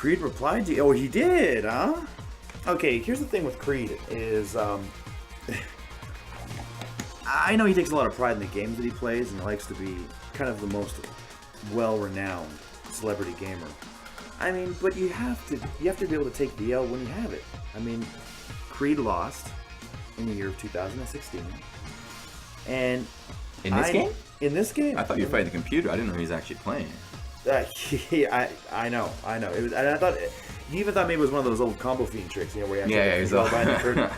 Creed replied to you? Oh, he did, huh? Okay, here's the thing with Creed is, I know he takes a lot of pride in the games that he plays and likes to be kind of the most well-renowned celebrity gamer. I mean, but you have to be able to take the L when you have it. I mean, Creed lost in the year of 2016, and in this game? In this game, I thought you were fighting the computer. I didn't know he was actually playing. I know. It was, and I thought you even thought maybe it was one of those old combo fiend tricks, you know, where you actually go behind the curtain.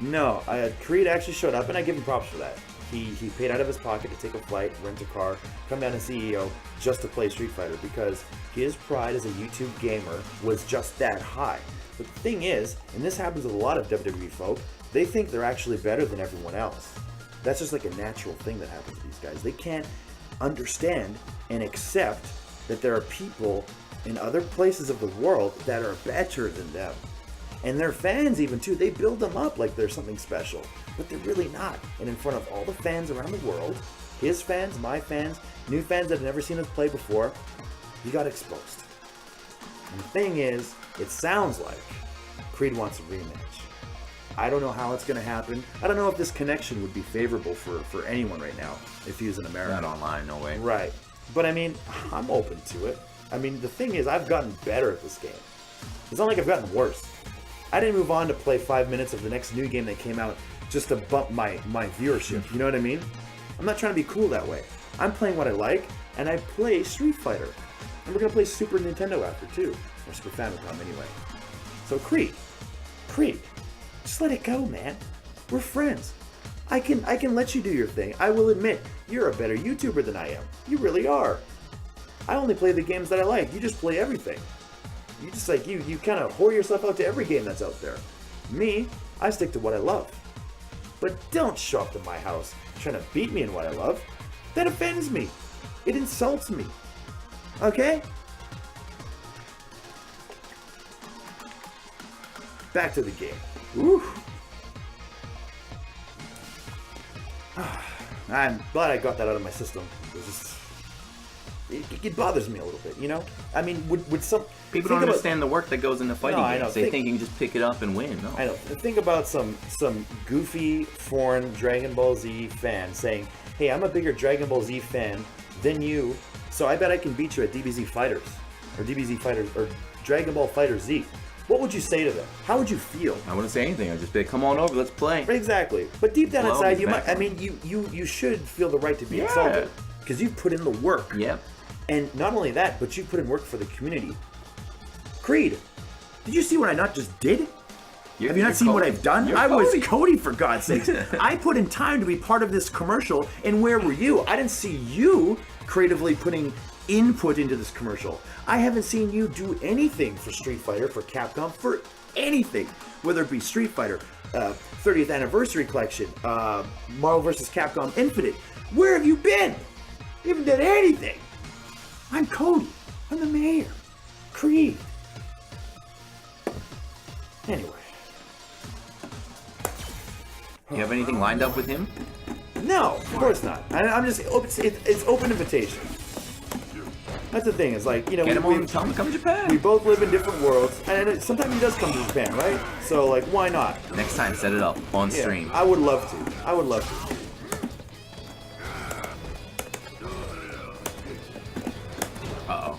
No, Creed actually showed up, and I give him props for that. He paid out of his pocket to take a flight, rent a car, come down to CEO just to play Street Fighter because his pride as a YouTube gamer was just that high. But the thing is, and this happens with a lot of WWE folk, they think they're actually better than everyone else. That's just like a natural thing that happens to these guys. They can't understand and accept that there are people in other places of the world that are better than them. And their fans even too, they build them up like they're something special, but they're really not. And in front of all the fans around the world, his fans, my fans, new fans that have never seen us play before, he got exposed. And the thing is, it sounds like Creed wants a rematch. I don't know how it's going to happen. I don't know if this connection would be favorable for anyone right now if he was in America. Not online, no way. Right. But I mean, I'm open to it. I mean, the thing is, I've gotten better at this game. It's not like I've gotten worse. I didn't move on to play 5 minutes of the next new game that came out just to bump my viewership. You know what I mean? I'm not trying to be cool that way. I'm playing what I like, and I play Street Fighter. And we're going to play Super Nintendo after, too. Or Super Famicom, anyway. So, Creed, just let it go, man. We're friends. I can let you do your thing. I will admit, you're a better YouTuber than I am. You really are. I only play the games that I like. You just play everything. You just like, you kind of whore yourself out to every game that's out there. Me, I stick to what I love. But don't show up to my house trying to beat me in what I love. That offends me. It insults me. Okay? Back to the game. Woo. I'm glad I got that out of my system. It bothers me a little bit, you know? I mean, would some... People don't understand the work that goes into fighting games. I know. They think you can just pick it up and win. No. I know. Think about some goofy, foreign Dragon Ball Z fan saying, hey, I'm a bigger Dragon Ball Z fan than you, so I bet I can beat you at DBZ Fighters. Or DBZ Fighters, or Dragon Ball Fighter Z. What would you say to them? How would you feel? I wouldn't say anything. I'd just be, come on over, let's play. Exactly. But deep down inside, you might... I mean, you should feel the right to be insulted. Because you've put in the work. Yep. And not only that, but you put in work for the community. Creed, did you see what I not just did? Have you not seen what I've done? I was Cody, for God's sakes. I put in time to be part of this commercial, and where were you? I didn't see you creatively putting input into this commercial. I haven't seen you do anything for Street Fighter, for Capcom, for anything. Whether it be Street Fighter, 30th Anniversary Collection, Marvel vs. Capcom Infinite. Where have you been? You haven't done anything. I'm Cody. I'm the mayor. Creed. Anyway. You have anything lined up with him? No, of course not. I'm just, it's open invitation. That's the thing, is like, you know, Get him on, tell him to come to Japan. We both live in different worlds, and sometimes he does come to Japan, right? So, like, why not? Next time, set it up on stream. I would love to. I would love to. Uh-oh.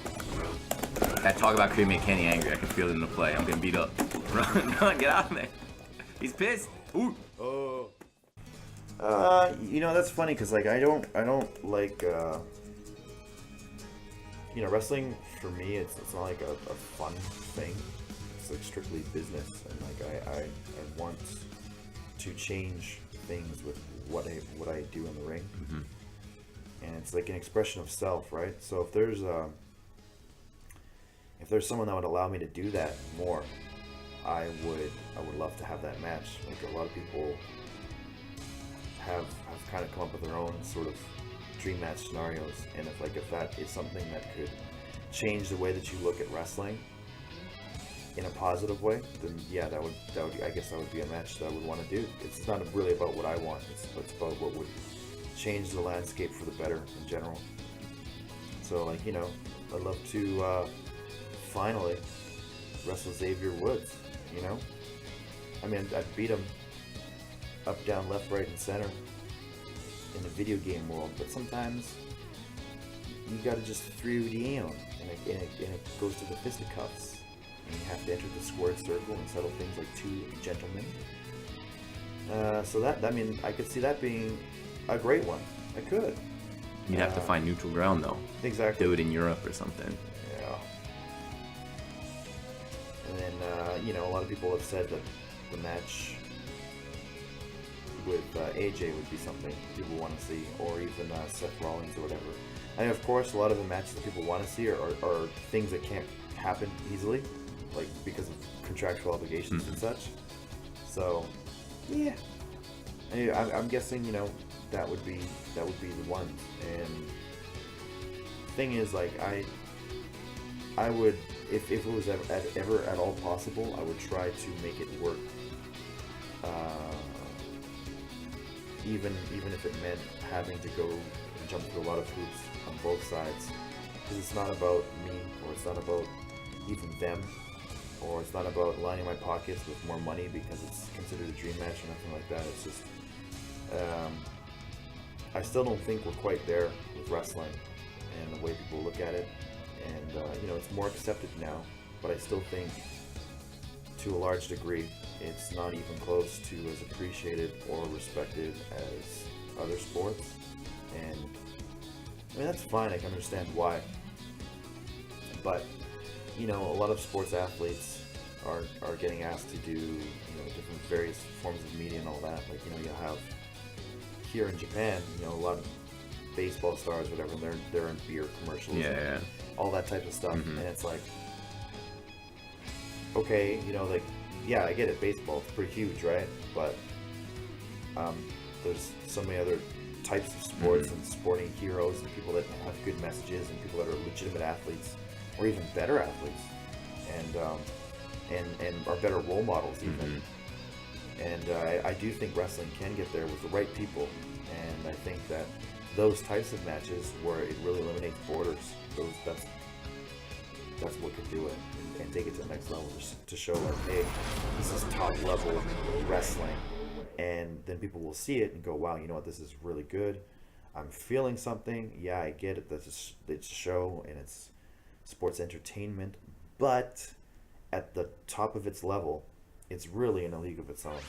That talk about Creed made Kenny angry. I can feel it in the play. I'm getting beat up. Run, get out of there. He's pissed. Ooh. Oh. You know, that's funny, because, like, I don't like, you know, wrestling, for me, it's not like a fun thing. It's, like, strictly business, and, like, I want to change things with what I do in the ring. Mm-hmm. And it's like an expression of self, right? So if there's someone that would allow me to do that more, I would love to have that match. Like, a lot of people have kind of come up with their own sort of dream match scenarios, and if that is something that could change the way that you look at wrestling in a positive way, then yeah, that would I guess that would be a match that I would want to do. It's not really about what I want. It's about what would change the landscape for the better in general. So, like, you know, I'd love to finally wrestle Xavier Woods, you know? I mean, I'd beat him up, down, left, right, and center in the video game world, but sometimes you gotta just throw down, and it goes to the fisticuffs, and you have to enter the squared circle and settle things like two gentlemen. So that, I mean, I could see that being a great one. I could. You'd have to find neutral ground, though. Exactly. Do it in Europe or something. Yeah. And then, you know, a lot of people have said that the match with AJ would be something people want to see, or even Seth Rollins or whatever. And of course, a lot of the matches that people want to see are things that can't happen easily, like because of contractual obligations and such. So, yeah. Anyway, I'm guessing, you know, that would be the one. And thing is, like, I would, if it was ever at all possible, I would try to make it work. Even if it meant having to go and jump through a lot of hoops on both sides, because it's not about me, or it's not about even them, or it's not about lining my pockets with more money because it's considered a dream match or nothing like that. It's just, I still don't think we're quite there with wrestling and the way people look at it, and you know, it's more accepted now, but I still think to a large degree it's not even close to as appreciated or respected as other sports. And I mean, that's fine, I can understand why, but you know, a lot of sports athletes are getting asked to do, you know, different various forms of media and all that. Like, you know, you have here in Japan, you know, a lot of baseball stars, whatever, and they're in beer commercials, yeah, all that type of stuff, and it's like, okay, you know, like, yeah, I get it, baseball, it's pretty huge, right? But there's so many other types of sports and sporting heroes and people that have good messages and people that are legitimate athletes, or even better athletes, and are better role models even. And I do think wrestling can get there with the right people, and I think that those types of matches where it really eliminates borders, that's what could do it and take it to the next level, just to show like, hey, this is top level wrestling, and then people will see it and go, wow, you know what, this is really good. I'm feeling something. Yeah, I get it. It's a show and it's sports entertainment, but at the top of its level, it's really in a league of its own.